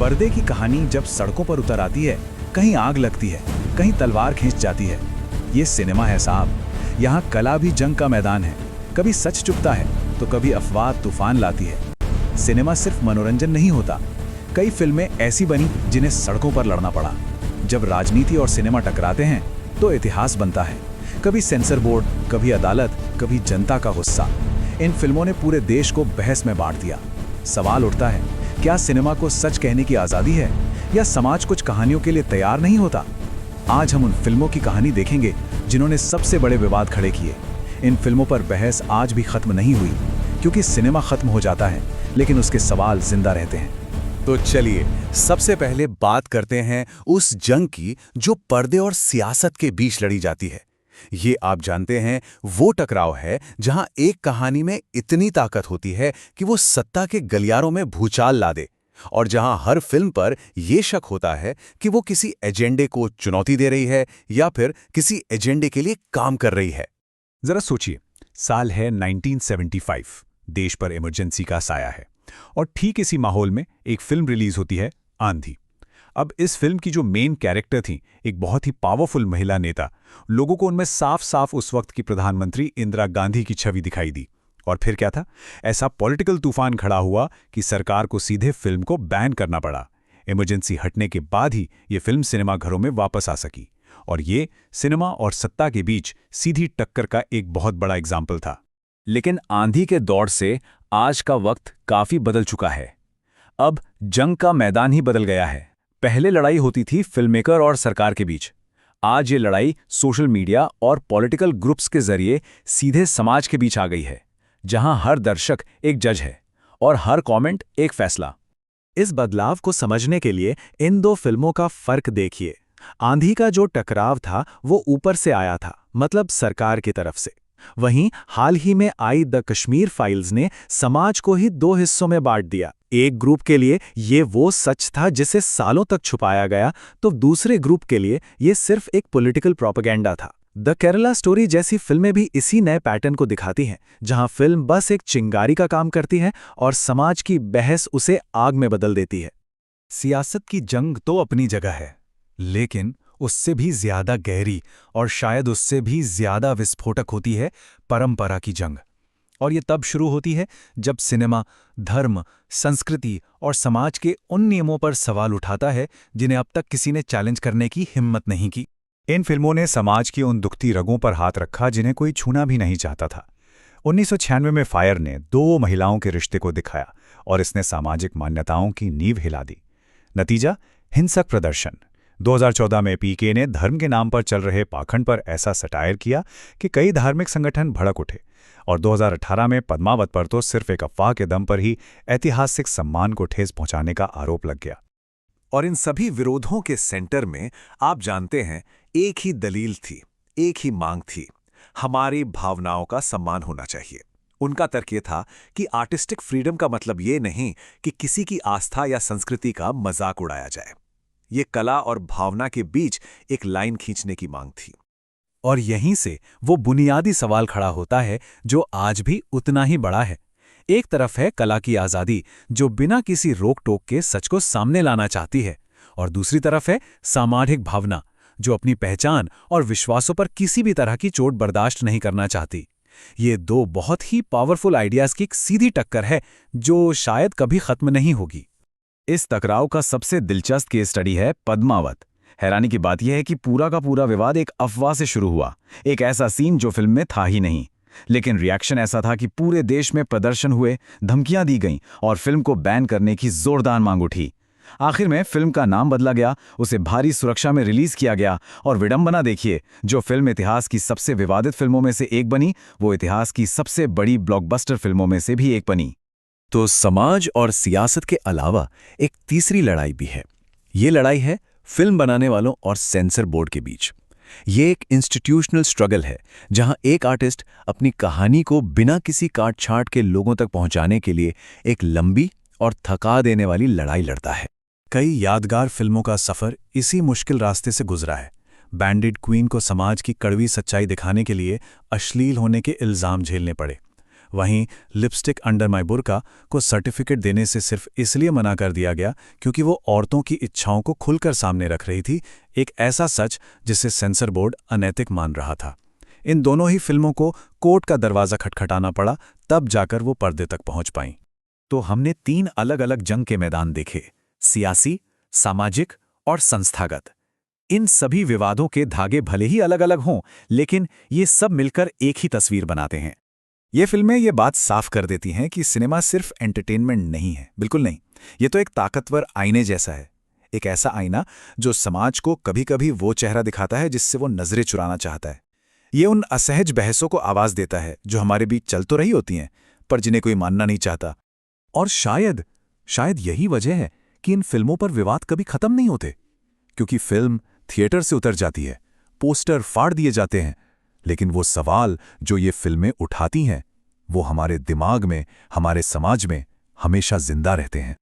पर्दे की कहानी जब सड़कों पर उतर आती है, कहीं आग लगती है, कहीं तलवार खींच जाती है। ये सिनेमा है साहब। यहाँ कला भी जंग का मैदान है। कभी सच चुपता है तो कभी अफवाह तूफान लाती है। सिनेमा सिर्फ मनोरंजन नहीं होता। कई फिल्में ऐसी बनी जिन्हें सड़कों पर लड़ना पड़ा। जब राजनीति और सिनेमा टकराते हैं तो इतिहास बनता है। कभी सेंसर बोर्ड, कभी अदालत, कभी जनता का गुस्सा। इन फिल्मों ने पूरे देश को बहस में बांट दिया। सवाल उठता है, क्या सिनेमा को सच कहने की आज़ादी है या समाज कुछ कहानियों के लिए तैयार नहीं होता? आज हम उन फिल्मों की कहानी देखेंगे जिन्होंने सबसे बड़े विवाद खड़े किए। इन फिल्मों पर बहस आज भी खत्म नहीं हुई, क्योंकि सिनेमा खत्म हो जाता है लेकिन उसके सवाल जिंदा रहते हैं। तो चलिए सबसे पहले बात करते हैं उस जंग की जो पर्दे और सियासत के बीच लड़ी जाती है। ये आप जानते हैं वो टकराव है जहां एक कहानी में इतनी ताकत होती है कि वो सत्ता के गलियारों में भूचाल ला दे, और जहां हर फिल्म पर यह शक होता है कि वो किसी एजेंडे को चुनौती दे रही है या फिर किसी एजेंडे के लिए काम कर रही है। जरा सोचिए, साल है 1975, देश पर इमरजेंसी का साया है और ठीक इसी माहौल में एक फिल्म रिलीज होती है, आंधी। अब इस फिल्म की जो मेन कैरेक्टर थी, एक बहुत ही पावरफुल महिला नेता। लोगों को उनमें साफ साफ उस वक्त की प्रधानमंत्री इंदिरा गांधी की छवि दिखाई दी। और फिर क्या था? ऐसा पॉलिटिकल तूफान खड़ा हुआ कि सरकार को सीधे फिल्म को बैन करना पड़ा। इमरजेंसी हटने के बाद ही ये फिल्म सिनेमाघरों में वापस आ सकी, और ये सिनेमा और सत्ता के बीच सीधी टक्कर का एक बहुत बड़ा एग्जाम्पल था। लेकिन आंधी के दौर से आज का वक्त काफी बदल चुका है। अब जंग का मैदान ही बदल गया है। पहले लड़ाई होती थी फिल्ममेकर और सरकार के बीच। आज ये लड़ाई सोशल मीडिया और पॉलिटिकल ग्रुप्स के जरिए सीधे समाज के बीच आ गई है, जहां हर दर्शक एक जज है और हर कमेंट एक फैसला। इस बदलाव को समझने के लिए इन दो फिल्मों का फर्क देखिए। आंधी का जो टकराव था वो ऊपर से आया था, मतलब सरकार की तरफ से। वहीं हाल ही में आई द कश्मीर फाइल्स ने समाज को ही दो हिस्सों में बांट दिया। एक ग्रुप के लिए ये वो सच था जिसे सालों तक छुपाया गया, तो दूसरे ग्रुप के लिए ये सिर्फ एक पॉलिटिकल प्रोपेगेंडा था। द केरला स्टोरी जैसी फिल्में भी इसी नए पैटर्न को दिखाती हैं, जहां फिल्म बस एक चिंगारी का काम करती है और समाज की बहस उसे आग में बदल देती है। सियासत की जंग तो अपनी जगह है, लेकिन उससे भी ज्यादा गहरी और शायद उससे भी ज्यादा विस्फोटक होती है परंपरा की जंग। और ये तब शुरू होती है जब सिनेमा धर्म, संस्कृति और समाज के उन नियमों पर सवाल उठाता है जिन्हें अब तक किसी ने चैलेंज करने की हिम्मत नहीं की। इन फिल्मों ने समाज की उन दुखती रगों पर हाथ रखा जिन्हें कोई छूना भी नहीं चाहता था। 1996 में फायर ने दो महिलाओं के रिश्ते को दिखाया और इसने सामाजिक मान्यताओं की नींव हिला दी। नतीजा, हिंसक प्रदर्शन। 2014 में पीके ने धर्म के नाम पर चल रहे पाखंड पर ऐसा सटायर किया कि कई धार्मिक संगठन भड़क उठे, और 2018 में पद्मावत पर तो सिर्फ एक अफवाह के दम पर ही ऐतिहासिक सम्मान को ठेस पहुंचाने का आरोप लग गया। और इन सभी विरोधों के सेंटर में आप जानते हैं एक ही दलील थी, एक ही मांग थी, हमारी भावनाओं का सम्मान होना चाहिए। उनका तर्क ये था कि आर्टिस्टिक फ्रीडम का मतलब ये नहीं कि किसी की आस्था या संस्कृति का मजाक उड़ाया जाए। ये कला और भावना के बीच एक लाइन खींचने की मांग थी। और यहीं से वो बुनियादी सवाल खड़ा होता है जो आज भी उतना ही बड़ा है। एक तरफ है कला की आज़ादी, जो बिना किसी रोक टोक के सच को सामने लाना चाहती है, और दूसरी तरफ है सामाजिक भावना, जो अपनी पहचान और विश्वासों पर किसी भी तरह की चोट बर्दाश्त नहीं करना चाहती। ये दो बहुत ही पावरफुल आइडियाज़ की एक सीधी टक्कर है जो शायद कभी खत्म नहीं होगी। इस टकराव का सबसे दिलचस्प केस स्टडी है पद्मावत। हैरानी की बात यह है कि पूरा का पूरा विवाद एक अफवाह से शुरू हुआ, एक ऐसा सीन जो फिल्म में था ही नहीं, लेकिन रिएक्शन ऐसा था कि पूरे देश में प्रदर्शन हुए, धमकियां दी गईं और फिल्म को बैन करने की जोरदार मांग उठी। आखिर में फिल्म का नाम बदला गया, उसे भारी सुरक्षा में रिलीज किया गया, और विडंबना देखिए, जो फिल्म इतिहास की सबसे विवादित फिल्मों में से एक बनी, वो इतिहास की सबसे बड़ी ब्लॉकबस्टर फिल्मों में से भी एक बनी। तो समाज और सियासत के अलावा एक तीसरी लड़ाई भी है। ये लड़ाई है फिल्म बनाने वालों और सेंसर बोर्ड के बीच। ये एक इंस्टीट्यूशनल स्ट्रगल है, जहां एक आर्टिस्ट अपनी कहानी को बिना किसी काट छांट के लोगों तक पहुंचाने के लिए एक लंबी और थका देने वाली लड़ाई लड़ता है। कई यादगार फिल्मों का सफर इसी मुश्किल रास्ते से गुजरा है। बैंडिड क्वीन को समाज की कड़वी सच्चाई दिखाने के लिए अश्लील होने के इल्जाम झेलने पड़े। वहीं लिपस्टिक अंडर माय बुर्का को सर्टिफिकेट देने से सिर्फ इसलिए मना कर दिया गया क्योंकि वो औरतों की इच्छाओं को खुलकर सामने रख रही थी, एक ऐसा सच जिसे सेंसर बोर्ड अनैतिक मान रहा था। इन दोनों ही फिल्मों को कोर्ट का दरवाज़ा खटखटाना पड़ा, तब जाकर वो पर्दे तक पहुंच पाईं। तो हमने 3 अलग-अलग जंग के मैदान देखे, सियासी, सामाजिक और संस्थागत। इन सभी विवादों के धागे भले ही अलग-अलग हों, लेकिन ये सब मिलकर एक ही तस्वीर बनाते हैं। ये फिल्में ये बात साफ कर देती हैं कि सिनेमा सिर्फ एंटरटेनमेंट नहीं है, बिल्कुल नहीं। ये तो एक ताकतवर आईने जैसा है, एक ऐसा आईना जो समाज को कभी-कभी वो चेहरा दिखाता है जिससे वो नजरें चुराना चाहता है। ये उन असहज बहसों को आवाज देता है जो हमारे बीच चल तो रही होती हैं, पर जिन्हें कोई मानना नहीं चाहता। और शायद यही वजह है कि इन फिल्मों पर विवाद कभी खत्म नहीं होते, क्योंकि फिल्म थिएटर से उतर जाती है, पोस्टर फाड़ दिए जाते हैं, लेकिन वो सवाल जो ये फिल्में उठाती हैं वो हमारे दिमाग में, हमारे समाज में हमेशा जिंदा रहते हैं।